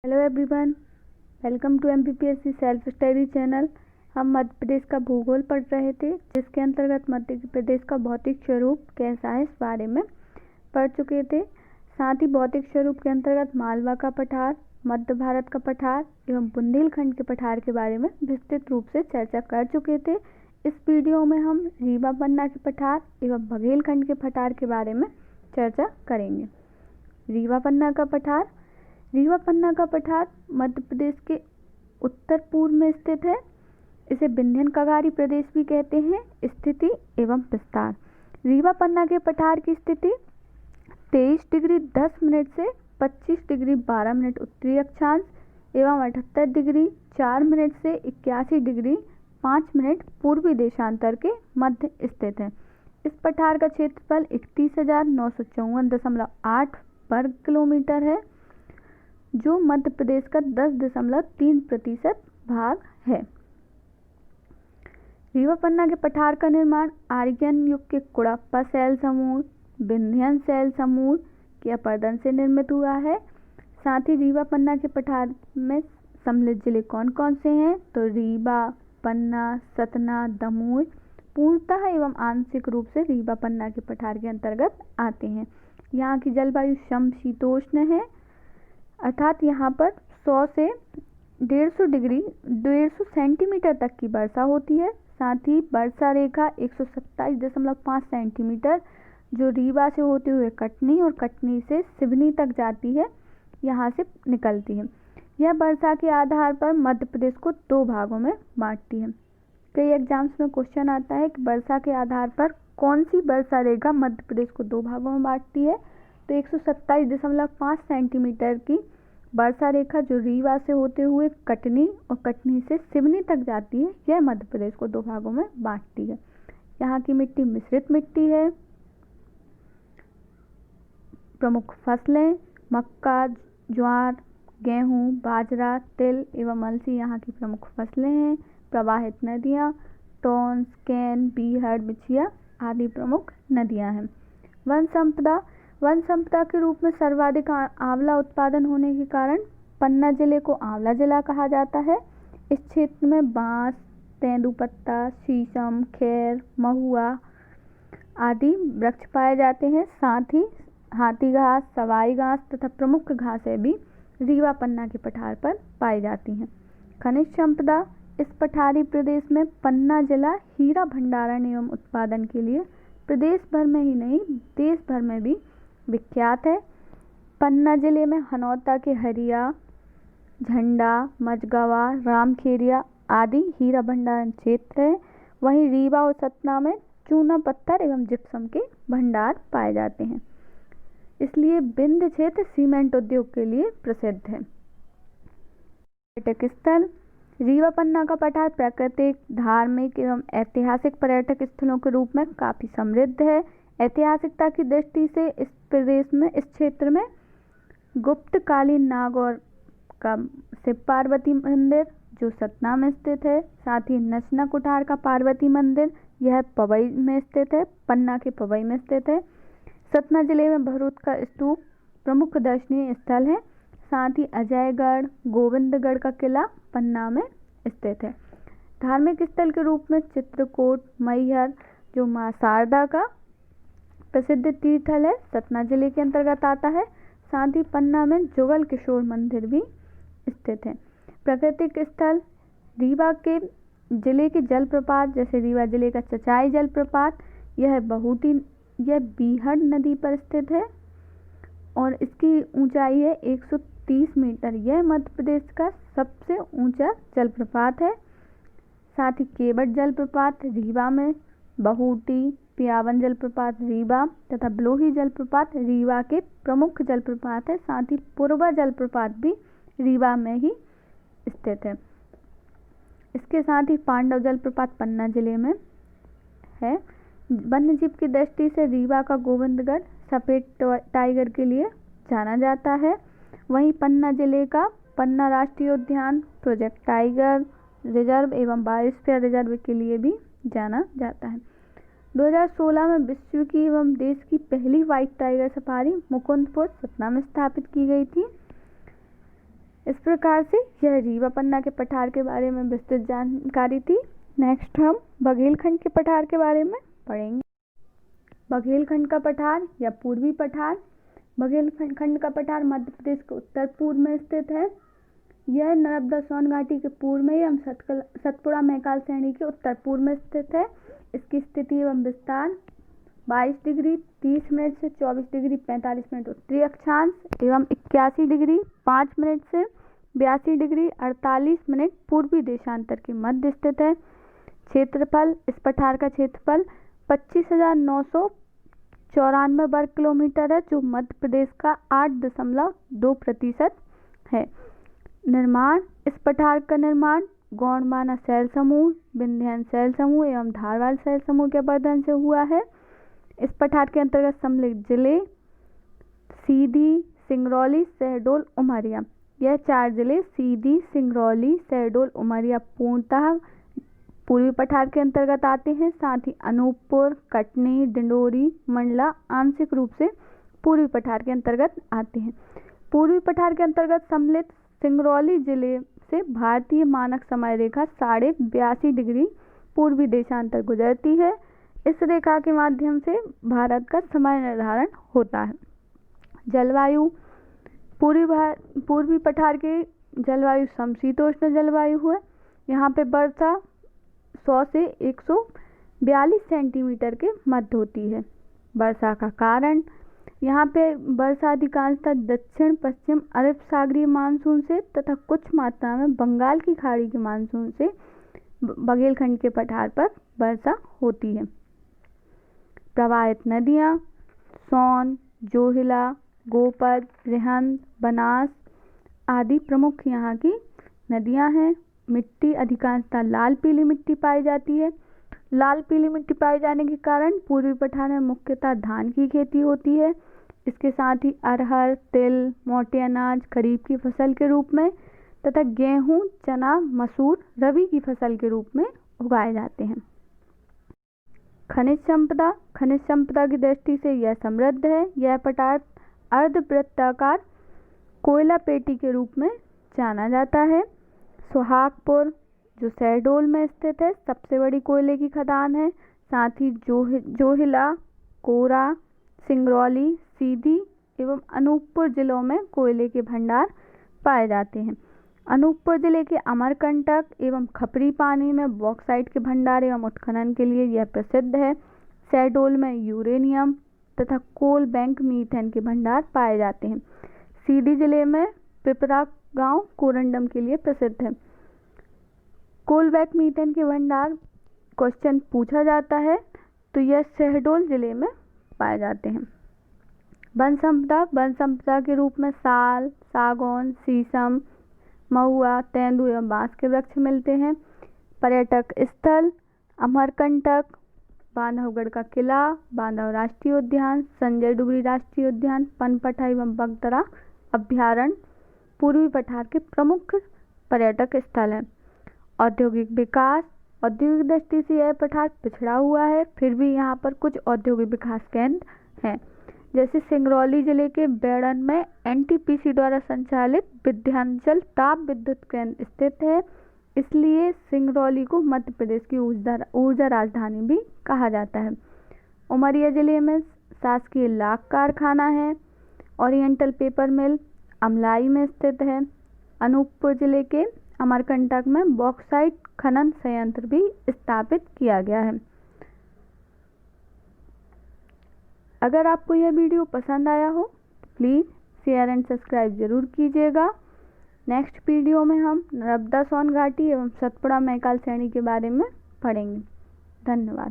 Hello everyone, welcome to MPPSC self study channel. हम मध्य प्रदेश का भूगोल पढ़ रहे थे, जिसके अंतर्गत मध्य प्रदेश का भौतिक स्वरूप कैसा है इस बारे में पढ़ चुके थे। साथ ही भौतिक स्वरूप के अंतर्गत मालवा का पठार, मध्य भारत का पठार एवं बुंदेलखंड के पठार के बारे में विस्तृत रूप से चर्चा कर चुके थे। इस वीडियो में हम रीवा पन्ना के पठार एवं बघेलखंड के पठार के बारे में चर्चा करेंगे। रीवा पन्ना का पठार का पठार मध्य प्रदेश के उत्तर पूर्व में स्थित है। इसे विंध्यन कगारी प्रदेश भी कहते हैं। स्थिति एवं विस्तार। रीवा पन्ना के पठार की स्थिति 23 डिग्री 10 मिनट से 25 डिग्री 12 मिनट उत्तरी अक्षांश एवं 78 डिग्री 4 मिनट से 81 डिग्री 5 मिनट पूर्वी देशांतर के मध्य स्थित है। इस पठार का क्षेत्रफल 31,954.8 वर्ग किलोमीटर है, जो मध्य प्रदेश का 10.3% भाग है। रीवा पन्ना के पठार का निर्माण आर्यन युग के कुड़प्पा शैल समूह, विंध्यन शैल समूह के अपर्दन से निर्मित हुआ है। साथ ही रीवा पन्ना के पठार में सम्मिलित जिले कौन कौन से हैं, तो रीवा, पन्ना, सतना, दमोह पूर्णतः एवं आंशिक रूप से रीवा पन्ना के पठार के अंतर्गत आते हैं। यहाँ की जलवायु समशीतोष्ण है, अर्थात यहाँ पर 100 से 150 सेंटीमीटर तक की वर्षा होती है। साथ ही वर्षा रेखा 127.5 सेंटीमीटर जो रीवा से होते हुए कटनी और कटनी से सिवनी तक जाती है, यहाँ से निकलती है। यह वर्षा के आधार पर मध्य प्रदेश को 2 भागों में बांटती है। कई एग्जाम्स में क्वेश्चन आता है कि वर्षा के आधार पर कौन सी वर्षा रेखा मध्य प्रदेश को 2 भागों में बांटती है, तो 127.5 सेंटीमीटर की वर्षा रेखा जो रीवा से होते हुए कटनी और कटनी से सिवनी तक जाती है, यह मध्य प्रदेश को 2 भागों में बांटती है। यहाँ की मिट्टी मिश्रित मिट्टी है। प्रमुख फसलें मक्का, ज्वार, गेहूं, बाजरा, तिल एवं अलसी यहाँ की प्रमुख फसलें हैं। प्रवाहित नदियाँ टोंस, कैन, बीहड़, बिछिया आदि प्रमुख नदियाँ हैं। वन संपदा के रूप में सर्वाधिक आंवला उत्पादन होने के कारण पन्ना जिले को आंवला जिला कहा जाता है। इस क्षेत्र में बांस, तेंदूपत्ता, शीशम, खैर, महुआ आदि वृक्ष पाए जाते हैं। साथ ही हाथी घास, सवाई घास तथा प्रमुख घासें भी रीवा पन्ना के पठार पर पाई जाती हैं। खनिज संपदा। इस पठारी प्रदेश में पन्ना जिला हीरा भंडारण एवं उत्पादन के लिए प्रदेश भर में ही नहीं, देश भर में भी विख्यात है। पन्ना जिले में हनौता के हरिया, झंडा, मझगवा, रामखेरिया आदि हीरा भंडारण क्षेत्र है। वहीं रीवा और सतना में चूना पत्थर एवं जिप्सम के भंडार पाए जाते हैं। इसलिए विंध्य क्षेत्र सीमेंट उद्योग के लिए प्रसिद्ध है। पर्यटक स्थल। रीवा पन्ना का पठार प्राकृतिक, धार्मिक एवं ऐतिहासिक पर्यटक स्थलों के रूप में काफी समृद्ध है। ऐतिहासिकता की दृष्टि से इस क्षेत्र में गुप्तकालीन नागौर का शिव पार्वती मंदिर जो सतना में स्थित है। साथ ही नचना कुठार का पार्वती मंदिर, यह पवई में स्थित है, पन्ना के पवई में स्थित है। सतना जिले में भरूच का स्तूप प्रमुख दर्शनीय स्थल है। साथ ही अजयगढ़, गोविंदगढ़ का किला पन्ना में स्थित है। धार्मिक स्थल के रूप में चित्रकूट, मैहर जो मां शारदा का प्रसिद्ध तीर्थस्थल है, सतना जिले के अंतर्गत आता है। साथ ही पन्ना में जुगल किशोर मंदिर भी स्थित है। प्राकृतिक स्थल। रीवा के जिले के जलप्रपात, जैसे रीवा जिले का चचाई जलप्रपात, यह बीहड़ नदी पर स्थित है और इसकी ऊंचाई है 130 मीटर। यह मध्य प्रदेश का सबसे ऊंचा जलप्रपात है। साथ ही केवट जलप्रपात रीवा में, बहूटी, पियावन जलप्रपात रीवा तथा ब्लोही जलप्रपात रीवा के प्रमुख जलप्रपात है। साथ ही पूर्वा जलप्रपात भी रीवा में ही स्थित है। इसके साथ ही पांडव जलप्रपात पन्ना जिले में है। वन्य जीव की दृष्टि से रीवा का गोविंदगढ़ सफेद टाइगर के लिए जाना जाता है। वहीं पन्ना जिले का पन्ना राष्ट्रीय उद्यान प्रोजेक्ट टाइगर रिजर्व एवं बायोस्फीयर रिजर्व के लिए भी जाना जाता है। 2016 में विश्व की एवं देश की पहली white tiger safari Mukundpur Satna में स्थापित की गई थी। इस प्रकार से यह रीवा पन्ना के पठार के बारे में विस्तृत जानकारी थी। नेक्स्ट हम बघेलखंड के पठार के बारे में पढ़ेंगे। बघेलखंड का पठार या पूर्वी पठार। बघेलखंड का पठार मध्य प्रदेश के उत्तर पूर्व में स्थित है। यह नर्मदा सोन घाटी के पूर्व में एवं सतपुड़ा मैकाल श्रेणी के उत्तर पूर्व में स्थित है। इसकी स्थिति एवं विस्तार 22 डिग्री 30 मिनट से 24 डिग्री 45 मिनट उत्तरी अक्षांश एवं 81 डिग्री 5 मिनट से 82 डिग्री 48 मिनट पूर्वी देशांतर के मध्य स्थित है। क्षेत्रफल, इस पठार का क्षेत्रफल 25,994 वर्ग किलोमीटर है, जो मध्य प्रदेश का 8.2% है। निर्माण, इस पठार का निर्माण गोंडवाना शैल समूह, विंध्याचल शैल समूह एवं धारवाड़ शैल समूह के वर्धन से हुआ है। इस पठार के अंतर्गत सम्मिलित जिले सीधी, सिंगरौली, शहडोल, उमरिया। यह 4 जिले सीधी, सिंगरौली, शहडोल, उमरिया पूर्णतः पूर्वी पठार के अंतर्गत आते हैं। साथ ही अनूपपुर, कटनी, डिंडोरी, मंडला आंशिक रूप से पूर्वी पठार के अंतर्गत आते हैं। पूर्वी पठार के अंतर्गत सम्मिलित सिंगरौली जिले से भारतीय मानक समय रेखा 82.5 डिग्री पूर्वी देशांतर गुजरती है। इस रेखा के माध्यम से भारत का समय निर्धारण होता है। जलवायु, पूर्वी पठार की जलवायु समशीतोष्ण जलवायु है। यहाँ पे वर्षा 100 से 142 सेंटीमीटर के मध्य होती है। वर्षा का कारण, यहाँ पे वर्षा अधिकांशतः दक्षिण पश्चिम अरब सागरीय मानसून से तथा कुछ मात्रा में बंगाल की खाड़ी के मानसून से बघेलखंड के पठार पर वर्षा होती है। प्रवाहित नदियाँ सोन, जोहिला, गोपद, रिहंद, बनास आदि प्रमुख यहाँ की नदियाँ हैं। मिट्टी अधिकांशतः लाल पीली मिट्टी पाई जाती है। लाल पीली मिट्टी पाए जाने के कारण पूर्वी पठार में मुख्यतः धान की खेती होती है। इसके साथ ही अरहर, तिल, मोटे अनाज खरीफ की फसल के रूप में तथा गेहूं, चना, मसूर रबी की फसल के रूप में उगाए जाते हैं। खनिज संपदा की दृष्टि से यह समृद्ध है। यह पठार अर्धवृत्ताकार कोयला पेटी के रूप में जाना जाता है। सुहागपुर जो शहडोल में स्थित है, सबसे बड़ी कोयले की खदान है। साथ ही जोहिला, कोरा, सिंगरौली, सीधी एवं अनूपपुर जिलों में कोयले के भंडार पाए जाते हैं। अनूपपुर जिले के अमरकंटक एवं खपरी पानी में बॉक्साइट के भंडार एवं उत्खनन के लिए यह प्रसिद्ध है। शहडोल में यूरेनियम तथा कोल बैंक मीथेन के भंडार पाए जाते हैं। सीधी जिले में पिपरा गांव कोरंडम के लिए प्रसिद्ध है। कोल बैंक मीथेन के भंडार क्वेश्चन पूछा जाता है तो यह शहडोल जिले में पाए जाते हैं। वन संपदा के रूप में साल, सागौन, शीशम, महुआ, तेंदू एवं बांस के वृक्ष मिलते हैं। पर्यटक स्थल अमरकंटक, बांधवगढ़ का किला, बांधव राष्ट्रीय उद्यान, संजय डुगरी राष्ट्रीय उद्यान, पनपटा एवं बगतरा अभ्यारण्य पूर्वी पठार के प्रमुख पर्यटक स्थल हैं। औद्योगिक विकास, औद्योगिक दृष्टि से यह पठार पिछड़ा हुआ है, फिर भी यहाँ पर कुछ औद्योगिक विकास केंद्र हैं। जैसे सिंगरौली जिले के बेड़न में एनटीपीसी द्वारा संचालित विंध्याचल ताप विद्युत केंद्र स्थित है, इसलिए सिंगरौली को मध्य प्रदेश की ऊर्जा राजधानी भी कहा जाता है। उमरिया जिले में शासकीय लाख कारखाना है। ओरिएंटल पेपर मिल अमलाई में स्थित है। अनूपपुर जिले के अमरकंटक में बॉक्साइट खनन संयंत्र भी स्थापित किया गया है। अगर आपको यह वीडियो पसंद आया हो प्लीज़ शेयर एंड सब्सक्राइब जरूर कीजिएगा। नेक्स्ट वीडियो में हम नर्मदा सोन घाटी एवं सतपुड़ा मैकाल श्रेणी के बारे में पढ़ेंगे। धन्यवाद।